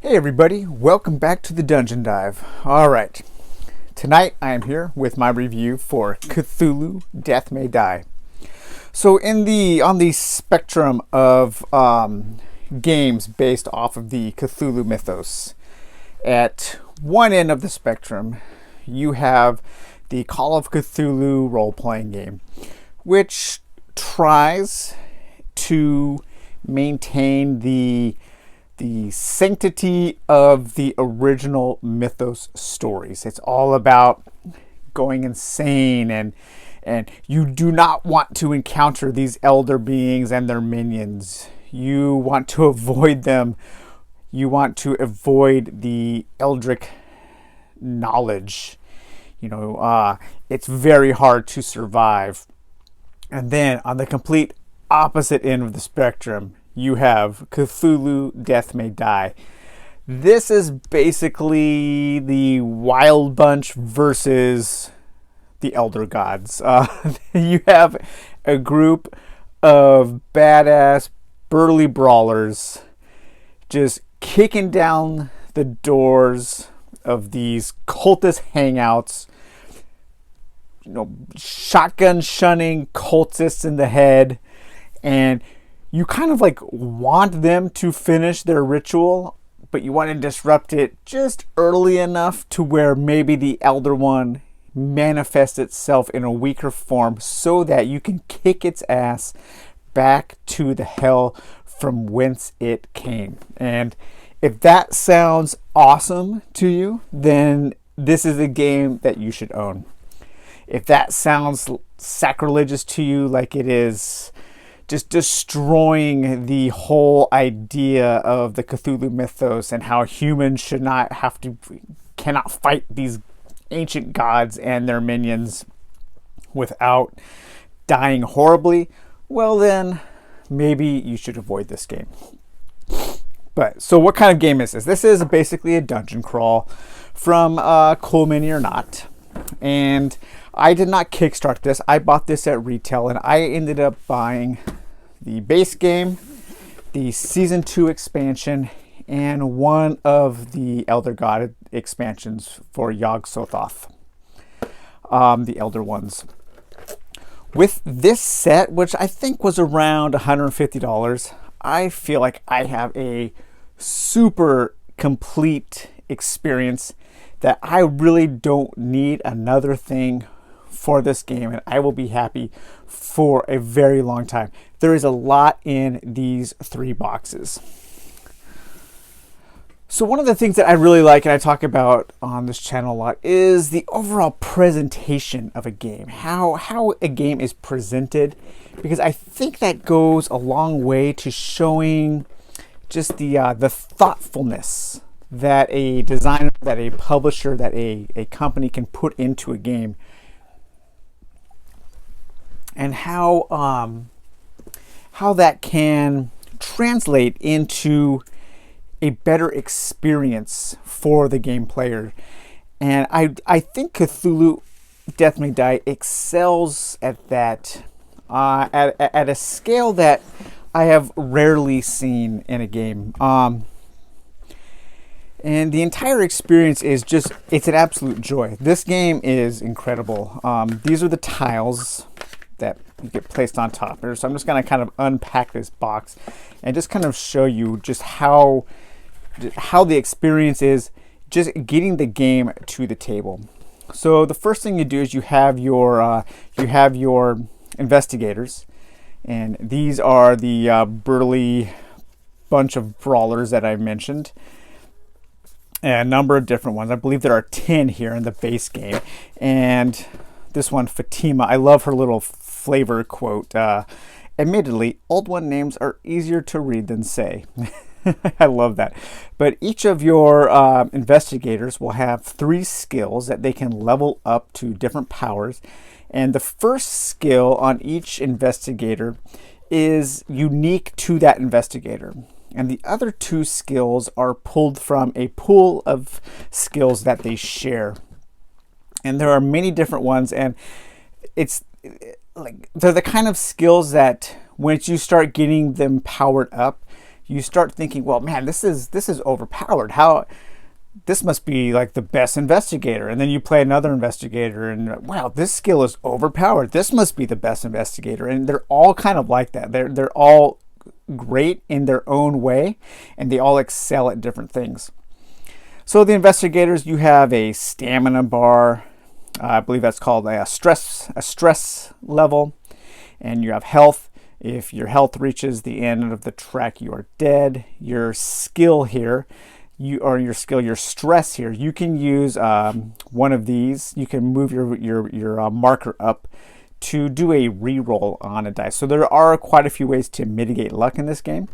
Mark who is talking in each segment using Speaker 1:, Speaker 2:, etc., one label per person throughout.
Speaker 1: Hey everybody, welcome back to the Dungeon Dive. Alright, tonight I am here with my review for Cthulhu, Death May Die. So on the spectrum of games based off of the Cthulhu mythos, at one end of the spectrum you have the Call of Cthulhu role-playing game, which tries to maintain the sanctity of the original mythos stories. It's all about going insane, and you do not want to encounter these elder beings and their minions. You want to avoid them. You want to avoid the eldritch knowledge. It's very hard to survive. And then on the complete opposite end of the spectrum, you have Cthulhu, Death May Die. This is basically the Wild Bunch versus the Elder Gods. You have a group of badass, burly brawlers just kicking down the doors of these cultist hangouts, shotgun shunning cultists in the head, and you kind of want them to finish their ritual, but you want to disrupt it just early enough to where maybe the Elder One manifests itself in a weaker form so that you can kick its ass back to the hell from whence it came. And if that sounds awesome to you, then this is a game that you should own. If that sounds sacrilegious to you, like it is just destroying the whole idea of the Cthulhu mythos and how humans cannot fight these ancient gods and their minions without dying horribly, well then, maybe you should avoid this game. So what kind of game is this? This is basically a dungeon crawl from Cool Mini or Not. And I did not kickstart this. I bought this at retail, and I ended up buying the base game, the Season 2 expansion, and one of the Elder God expansions for Yog-Sothoth, the Elder Ones. With this set, which I think was around $150, I feel like I have a super complete experience that I really don't need another thing for this game, and I will be happy for a very long time. There is a lot in these 3 boxes. So one of the things that I really like, and I talk about on this channel a lot, is the overall presentation of a game. How a game is presented, because I think that goes a long way to showing just the thoughtfulness that a designer, that a publisher, that a company can put into a game, and how that can translate into a better experience for the game player. And I think Cthulhu, Death May Die excels at that at a scale that I have rarely seen in a game. And the entire experience is it's an absolute joy. This game is incredible. These are the tiles that you get placed on top here. So I'm just going to kind of unpack this box and just kind of show you just how the experience is just getting the game to the table. So the first thing you do is you have your investigators, and these are the burly bunch of brawlers that I mentioned. A number of different ones. I believe there are 10 here in the base game. And this one, Fatima, I love her little flavor quote. Admittedly, Old One names are easier to read than say. I love that. But each of your investigators will have 3 skills that they can level up to different powers. And the first skill on each investigator is unique to that investigator. And the other 2 skills are pulled from a pool of skills that they share. And there are many different ones, and they're the kind of skills that once you start getting them powered up, you start thinking, well, man, this is overpowered. How this must be like the best investigator. And then you play another investigator and wow, this skill is overpowered. This must be the best investigator. And they're all kind of like that. They're all great in their own way, and they all excel at different things. So the investigators, you have a stamina bar. I believe that's called a stress level. And you have health. If your health reaches the end of the track, you are dead. Your skill here, your stress here, you can use one of these. You can move your marker up to do a reroll on a dice. So there are quite a few ways to mitigate luck in this game.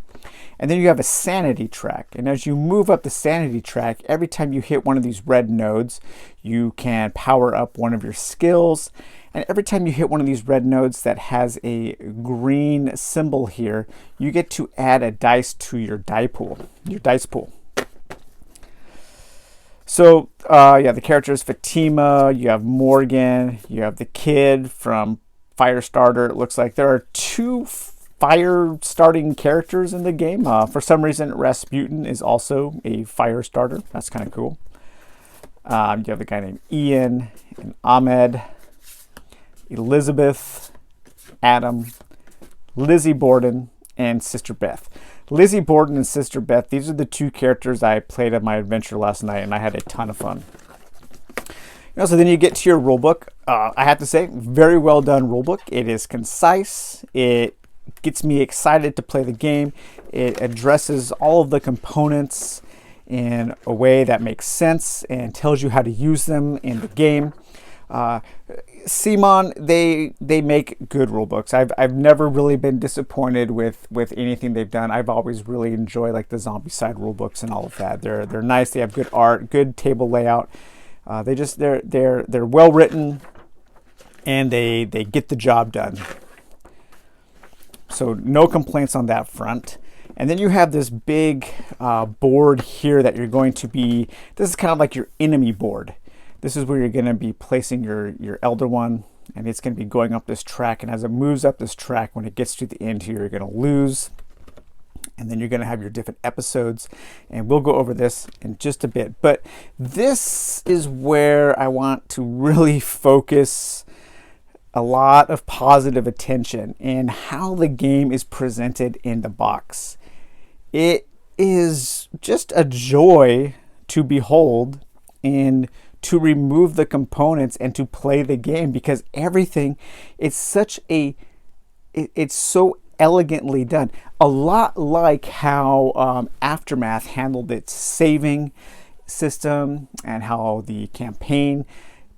Speaker 1: And then you have a sanity track. And as you move up the sanity track, every time you hit one of these red nodes, you can power up one of your skills. And every time you hit one of these red nodes that has a green symbol here, you get to add a dice to your dice pool. So yeah, the characters, Fatima, you have Morgan, you have the kid from Firestarter. It looks like there are 2 fire starting characters in the game. For some reason, Rasputin is also a fire starter. That's kind of cool. You have a guy named Ian and Ahmed, Elizabeth, Adam, Lizzie Borden, and Sister Beth. Lizzie Borden and Sister Beth, these are the 2 characters I played at my adventure last night, and I had a ton of fun. So then you get to your rulebook. I have to say, very well done rulebook. It is concise. It gets me excited to play the game. It addresses all of the components in a way that makes sense and tells you how to use them in the game. Simon, they make good rule books. I've never really been disappointed with anything they've done. I've always really enjoyed like the Zombicide rule books and all of that. They're nice. They have good art, good table layout. They're well written, and they get the job done. So no complaints on that front. And then you have this big board here that you're going to be. This is kind of like your enemy board. This is where you're going to be placing your Elder One, and it's going to be going up this track. And as it moves up this track, when it gets to the end here, you're going to lose. And then you're going to have your different episodes. And we'll go over this in just a bit. But this is where I want to really focus a lot of positive attention in how the game is presented in the box. It is just a joy to behold and to remove the components and to play the game, because everything, it's so elegantly done. A lot like how Aftermath handled its saving system and how the campaign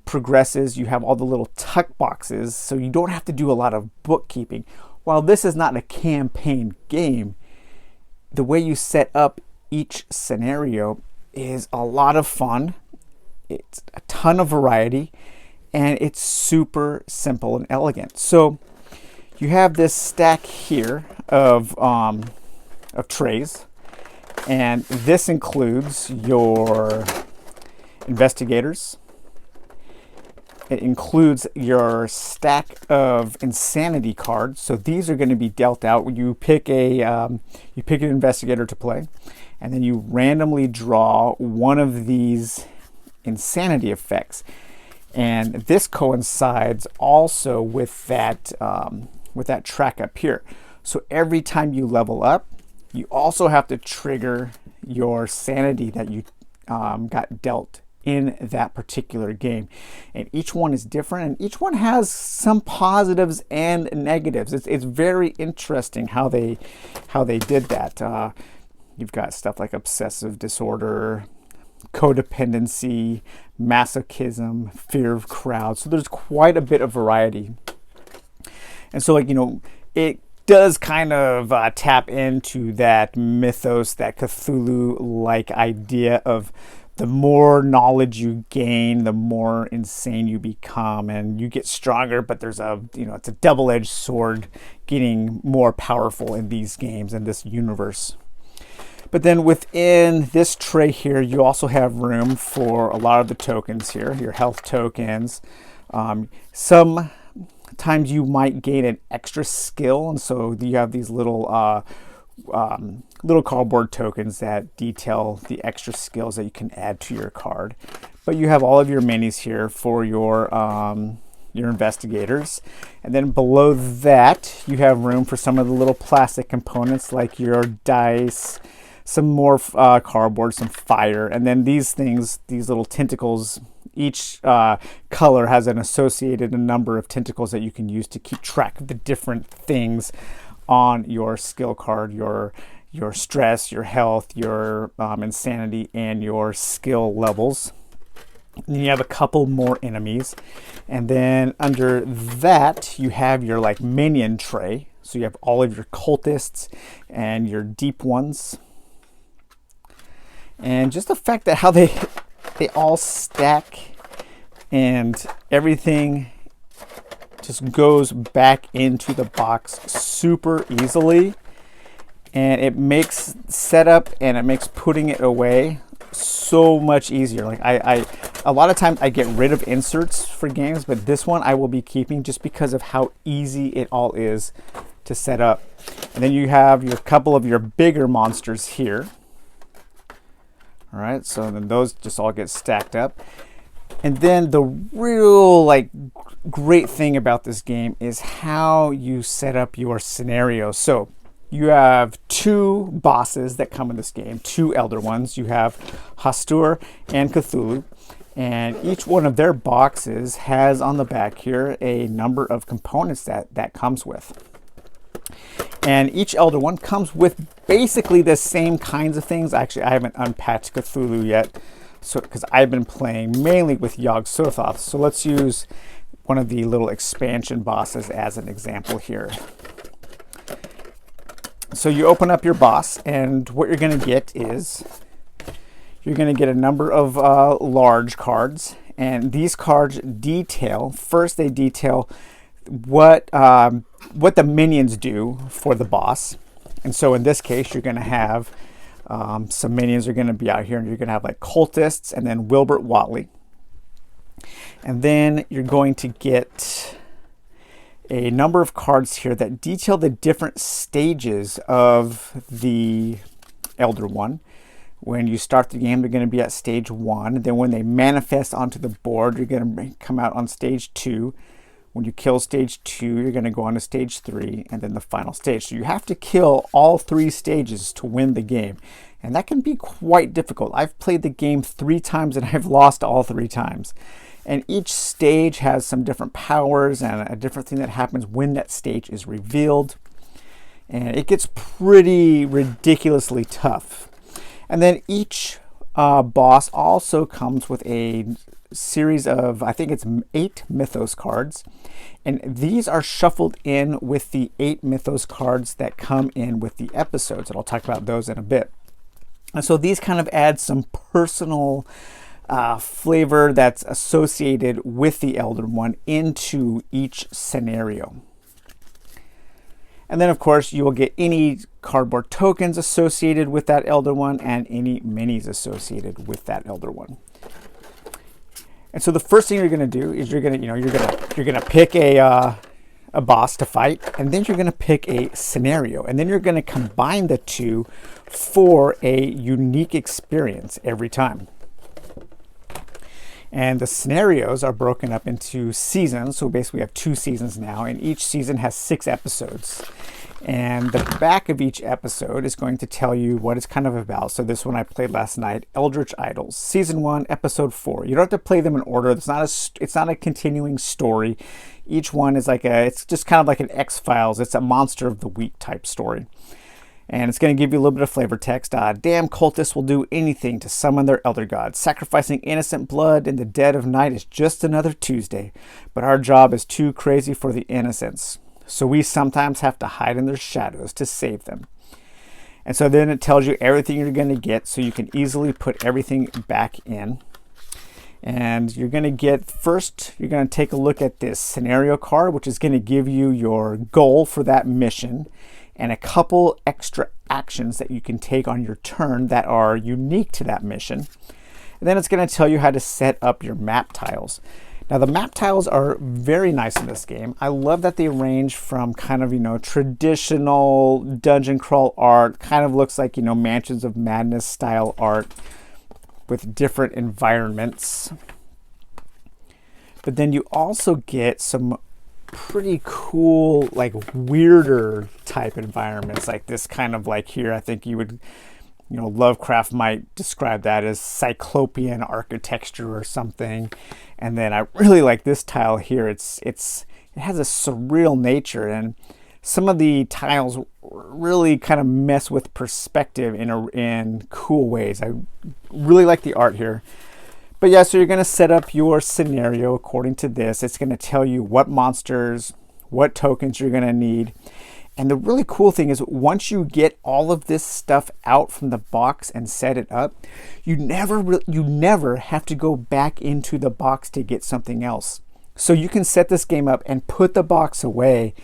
Speaker 1: progresses. You have all the little tuck boxes, so you don't have to do a lot of bookkeeping. While this is not a campaign game, the way you set up each scenario is a lot of fun. It's a ton of variety, and it's super simple and elegant. So you have this stack here of trays, and this includes your investigators. It includes your stack of insanity cards. So these are going to be dealt out when you pick an investigator to play, and then you randomly draw one of these insanity effects. And this coincides also with that track up here. So every time you level up, you also have to trigger your sanity that you got dealt in that particular game. And each one is different, and each one has some positives and negatives. It's very interesting how they did that. You've got stuff like obsessive disorder, codependency, masochism, fear of crowds. So there's quite a bit of variety. And so, it does kind of tap into that mythos, that Cthulhu-like idea of the more knowledge you gain, the more insane you become, and you get stronger, but there's it's a double-edged sword getting more powerful in these games, in this universe. But then within this tray here, you also have room for a lot of the tokens here, your health tokens. Sometimes you might gain an extra skill, and so you have these little little cardboard tokens that detail the extra skills that you can add to your card. But you have all of your minis here for your investigators. And then below that, you have room for some of the little plastic components like your dice, some more cardboard, some fire, and then these things, these little tentacles. Each color has an associated number of tentacles that you can use to keep track of the different things on your skill card, your stress, your health, your insanity, and your skill levels. And then you have a couple more enemies. And then under that, you have your like minion tray. So you have all of your cultists and your deep ones. And just the fact that how they all stack and everything just goes back into the box super easily, and it makes setup and it makes putting it away so much easier. Like I a lot of times I get rid of inserts for games, but this one I will be keeping just because of how easy it all is to set up. And then you have your couple of your bigger monsters here. All right, so then those just all get stacked up. And then the real like great thing about this game is how you set up your scenario. So you have two bosses that come in this game, two elder ones. You have Hastur and Cthulhu, and each one of their boxes has on the back here a number of components that comes with. And each elder one comes with basically the same kinds of things. Actually, I haven't unpacked Cthulhu yet, so because I've been playing mainly with Yog-Sothoth. So let's use one of the little expansion bosses as an example here. So you open up your boss, and what you're going to get is you're going to get a number of large cards, and these cards detail. First, they detail what the minions do for the boss. And so in this case, you're going to have some minions are going to be out here, and you're going to have like cultists and then Wilbert Watley. And then you're going to get a number of cards here that detail the different stages of the Elder One. When you start the game, they're going to be at stage 1. Then when they manifest onto the board, you're going to come out on stage 2. When you kill stage 2, you're going to go on to stage 3, and then the final stage. So you have to kill all 3 stages to win the game. And that can be quite difficult. I've played the game 3 times and I've lost all 3 times. And each stage has some different powers and a different thing that happens when that stage is revealed. And it gets pretty ridiculously tough. And then each boss also comes with a series of, I think it's 8 Mythos cards. And these are shuffled in with the 8 Mythos cards that come in with the episodes. And I'll talk about those in a bit. And so these kind of add some personal flavor that's associated with the Elder One into each scenario. And then, of course, you will get any cardboard tokens associated with that Elder One and any minis associated with that Elder One. And so the first thing you're going to do is you're going to pick a boss to fight, and then you're going to pick a scenario, and then you're going to combine the two for a unique experience every time. And the scenarios are broken up into seasons. So basically we have 2 seasons now, and each season has 6 episodes. And the back of each episode is going to tell you what it's kind of about. So this one I played last night, Eldritch Idols, Season 1, Episode 4. You don't have to play them in order. It's not a continuing story. Each one is it's just kind of like an X-Files. It's a Monster of the Week type story. And it's going to give you a little bit of flavor text. Damn cultists will do anything to summon their elder gods. Sacrificing innocent blood in the dead of night is just another Tuesday. But our job is too crazy for the innocents. So we sometimes have to hide in their shadows to save them. And so then it tells you everything you're going to get, so you can easily put everything back in. And you're going to get, first, you're going to take a look at this scenario card, which is going to give you your goal for that mission and a couple extra actions that you can take on your turn that are unique to that mission. And then it's going to tell you how to set up your map tiles. Now the map tiles are very nice in this game. I love that they range from kind of, traditional dungeon crawl art, kind of looks like, Mansions of Madness style art with different environments. But then you also get some pretty cool, like weirder type environments, like this kind of like here. I think you would, Lovecraft might describe that as cyclopean architecture or something. And then I really like this tile here. It has a surreal nature, and some of the tiles really kind of mess with perspective in cool ways. I really like the art here. But yeah, so you're going to set up your scenario according to this. It's going to tell you what monsters, what tokens you're going to need. And the really cool thing is once you get all of this stuff out from the box and set it up, you never have to go back into the box to get something else. So you can set this game up and put the box away.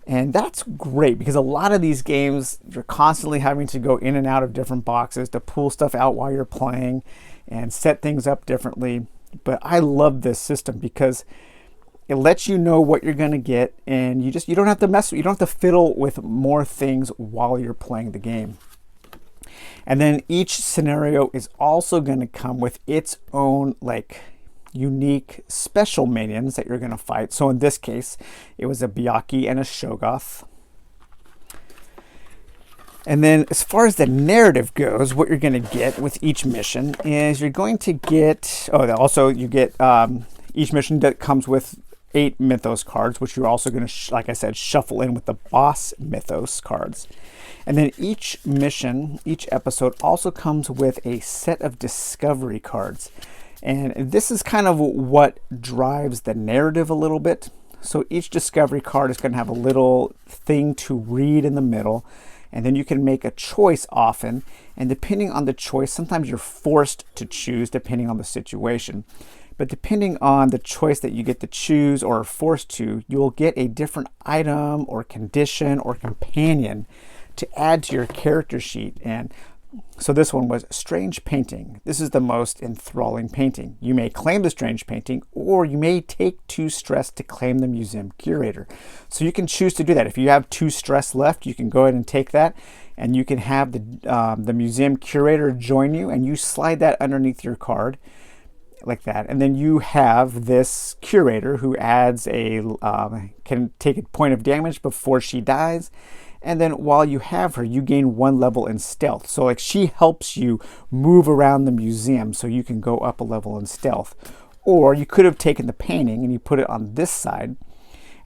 Speaker 1: And that's great because a lot of these games, you're constantly having to go in and out of different boxes to pull stuff out while you're playing and set things up differently. But I love this system because it lets you know what you're going to get, and you don't have to you don't have to fiddle with more things while you're playing the game. And then each scenario is also going to come with its own like unique special minions that you're going to fight. So in this case, it was a Byakhee and a Shoggoth. And then as far as the narrative goes, what you're going to get with each mission is you're going to get, each mission that comes with 8 mythos cards, which you're also going to, like I said, shuffle in with the boss mythos cards. And then each mission, each episode also comes with a set of discovery cards. And this is kind of what drives the narrative a little bit. So each discovery card is going to have a little thing to read in the middle. And then you can make a choice often. And depending on the choice, sometimes you're forced to choose depending on the situation. But depending on the choice that you get to choose or are forced to, you'll get a different item or condition or companion to add to your character sheet. And so this one was Strange Painting. This is the most enthralling painting. You may claim the strange painting, or you may take 2 stress to claim the museum curator. So you can choose to do that. If you have 2 stress left, you can go ahead and take that, and you can have the museum curator join you, and you slide that underneath your card like that. And then you have this curator who adds can take a point of damage before she dies. And then while you have her, you gain 1 level in stealth. So like she helps you move around the museum so you can go up a level in stealth. Or you could have taken the painting and you put it on this side.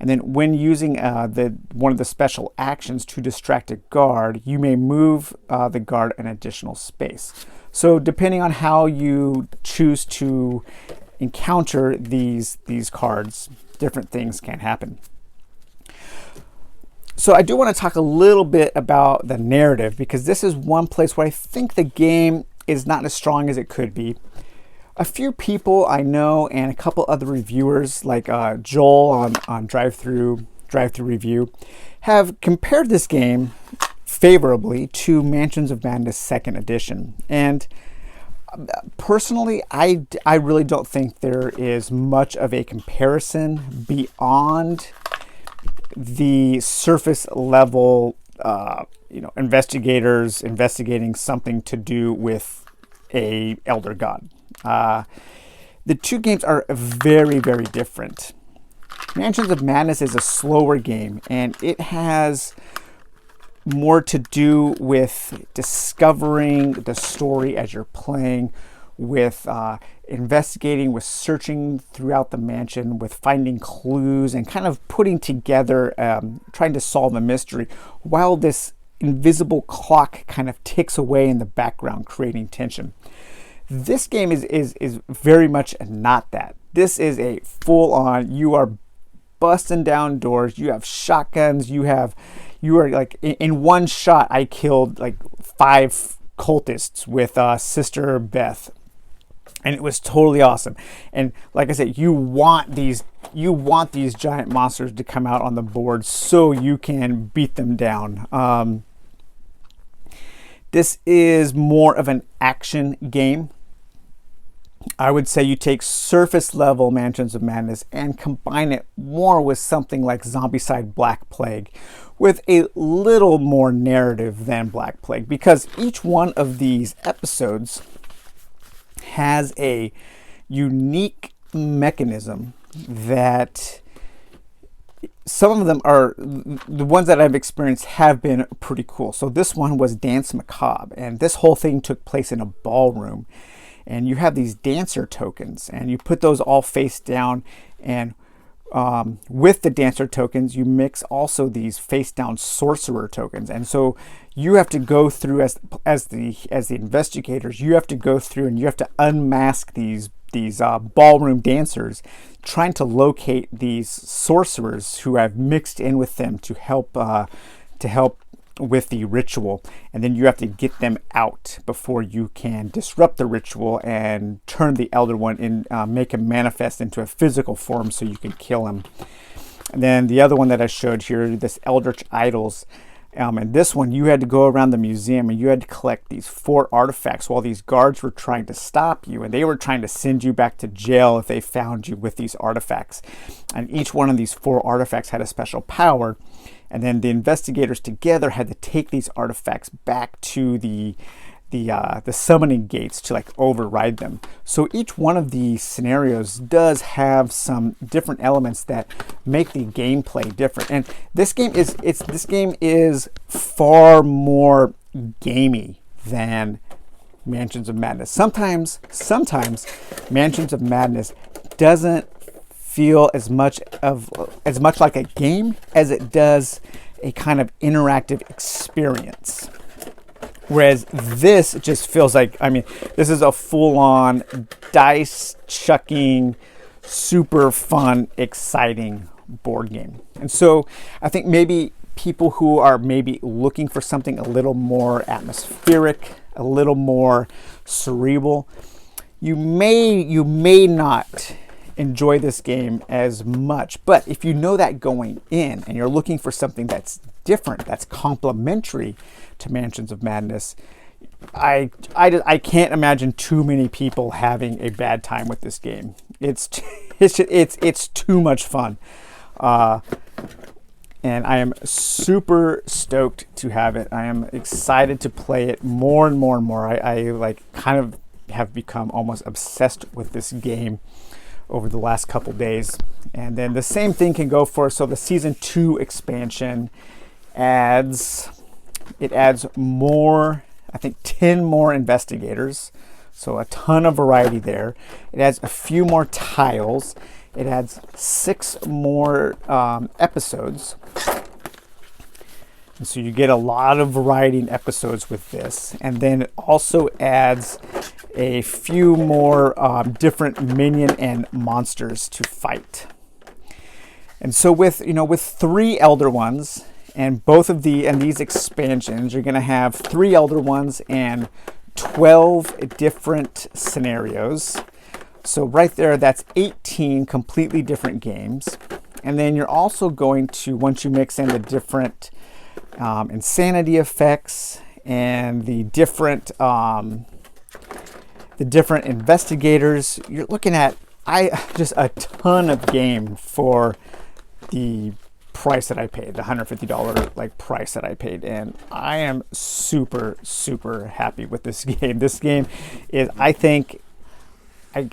Speaker 1: And then when using one of the special actions to distract a guard, you may move the guard an additional space. So depending on how you choose to encounter these cards, different things can happen. So I do want to talk a little bit about the narrative, because this is one place where I think the game is not as strong as it could be. A few people I know and a couple other reviewers like Joel on Drive-Thru Review have compared this game favorably to Mansions of Madness 2nd Edition. And personally, I really don't think there is much of a comparison beyond the surface level, investigators investigating something to do with a elder god. The 2 games are very, very different. Mansions of Madness is a slower game, and it has more to do with discovering the story as you're playing, with investigating, with searching throughout the mansion, with finding clues and kind of putting together, trying to solve a mystery, while this invisible clock kind of ticks away in the background, creating tension. This game is very much not that. This is a full-on, you are busting down doors, you have shotguns, you are like, in one shot, I killed like 5 cultists with Sister Beth. And it was totally awesome. And like I said, you want these giant monsters to come out on the board so you can beat them down. This is more of an action game. I would say you take surface level Mansions of Madness and combine it more with something like Zombicide Black Plague, with a little more narrative than Black Plague, because each one of these episodes has a unique mechanism that some of them are, the ones that I've experienced have been pretty cool. So this one was Dance Macabre, and this whole thing took place in a ballroom. And you have these dancer tokens, and you put those all face down, and with the dancer tokens, you mix also these face down sorcerer tokens. And so you have to go through as the investigators, you have to go through and you have to unmask these ballroom dancers, trying to locate these sorcerers who have mixed in with them to help with the ritual. And then you have to get them out before you can disrupt the ritual and turn the Elder One in, make him manifest into a physical form so you can kill him. And then the other one that I showed here, this Eldritch Idols. And this one, you had to go around the museum and you had to collect these 4 artifacts while these guards were trying to stop you, and they were trying to send you back to jail if they found you with these artifacts. And each one of these 4 artifacts had a special power. And then the investigators together had to take these artifacts back to the summoning gates to like override them. So each one of these scenarios does have some different elements that make the gameplay different. And this game is far more gamey than Mansions of Madness. Sometimes Mansions of Madness doesn't feel as much like a game as it does a kind of interactive experience. Whereas this just feels like, I mean, this is a full-on dice chucking, super fun, exciting board game. And so I think maybe people who are maybe looking for something a little more atmospheric, a little more cerebral, you may not enjoy this game as much. But if you know that going in and you're looking for something that's different, that's complementary to Mansions of Madness, I can't imagine too many people having a bad time with this game. It's too much fun. And I am super stoked to have it. I am excited to play it more and more and more. I like kind of have become almost obsessed with this game over the last couple days. And then the same thing can go for, so the season 2 expansion adds more, I think 10 more investigators. So a ton of variety there. It adds a few more tiles. It adds 6 more episodes. And so you get a lot of variety in episodes with this. And then it also adds a few more different minion and monsters to fight. And so with 3 Elder Ones and these expansions, you're going to have 3 Elder Ones and 12 different scenarios. So right there, that's 18 completely different games. And then you're also going to, once you mix in the different insanity effects and the different investigators, you're looking at just a ton of game for the price that I paid, the $150 price that I paid. And I am super, super happy with this game. This game is, I think, I'm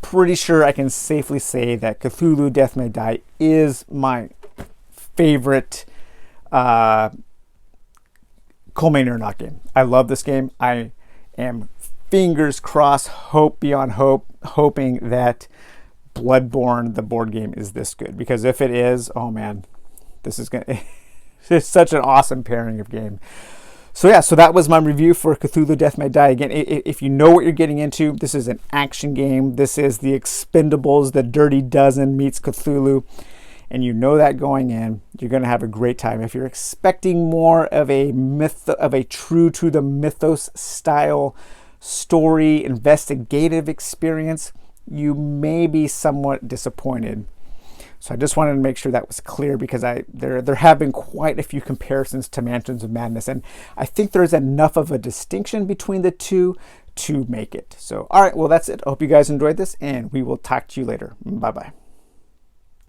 Speaker 1: pretty sure I can safely say that Cthulhu Death May Die is my favorite Coleman or Not game. I love this game. I am fingers crossed, hope beyond hope, hoping that Bloodborne, the board game, is this good. Because if it is, oh man, this is gonna it's such an awesome pairing of game. So yeah, so that was my review for Cthulhu Death May Die. Again, if you know what you're getting into, this is an action game. This is the Expendables, the Dirty Dozen meets Cthulhu. And you know that going in, you're going to have a great time. If you're expecting more of a true to the mythos style story investigative experience, you may be somewhat disappointed. So I just wanted to make sure that was clear, because there have been quite a few comparisons to Mansions of Madness, and I think there's enough of a distinction between the two to make it. So, all right, well, that's it. I hope you guys enjoyed this, and we will talk to you later. Bye-bye.